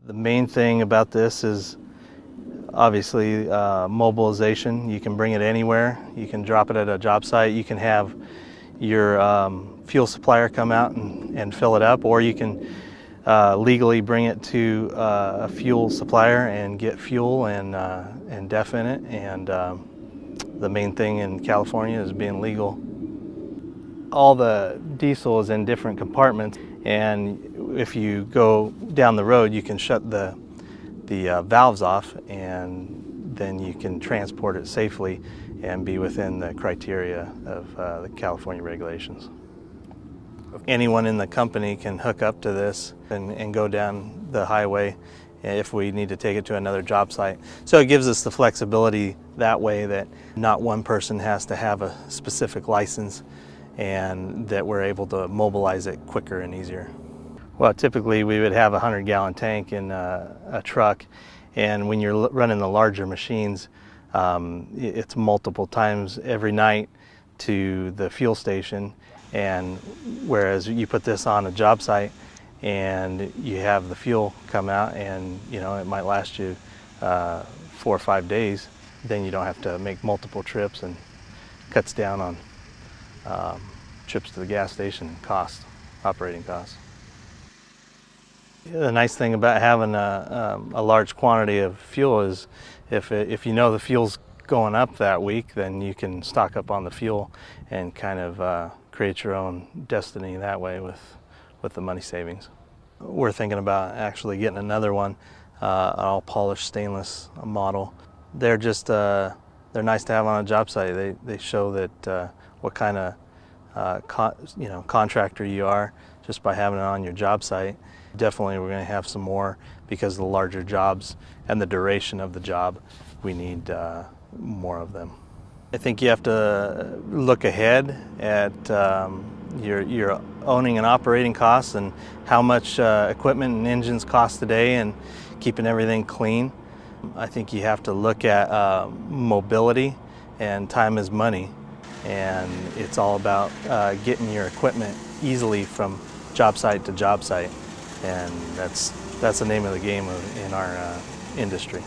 The main thing about this is obviously mobilization. You can bring it anywhere. You can drop it at a job site. You can have your fuel supplier come out and fill it up, or you can legally bring it to a fuel supplier and get fuel and DEF in it. And the main thing in California is being legal. All the diesel is in different compartments, and if you go down the road, you can shut the valves off, and then you can transport it safely and be within the criteria of the California regulations. Anyone in the company can hook up to this and go down the highway if we need to take it to another job site. So it gives us the flexibility that way that not one person has to have a specific license, and that we're able to mobilize it quicker and easier. Well, typically we would have a 100-gallon tank in a truck, and when you're running the larger machines, it's multiple times every night to the fuel station. And whereas you put this on a job site and you have the fuel come out, and it might last you 4 or 5 days, then you don't have to make multiple trips, and cuts down on trips to the gas station and operating costs. The nice thing about having a large quantity of fuel is if you know the fuel's going up that week, then you can stock up on the fuel and kind of create your own destiny that way with the money savings. We're thinking about actually getting another one, an all polished stainless model. They're just they're nice to have on a job site. They show that what kind of contractor you are just by having it on your job site. Definitely we're going to have some more, because of the larger jobs and the duration of the job, we need more of them. I think you have to look ahead at your owning and operating costs and how much equipment and engines cost today, and keeping everything clean. I think you have to look at mobility, and time is money. And it's all about getting your equipment easily from job site to job site, and that's the name of the game in our industry.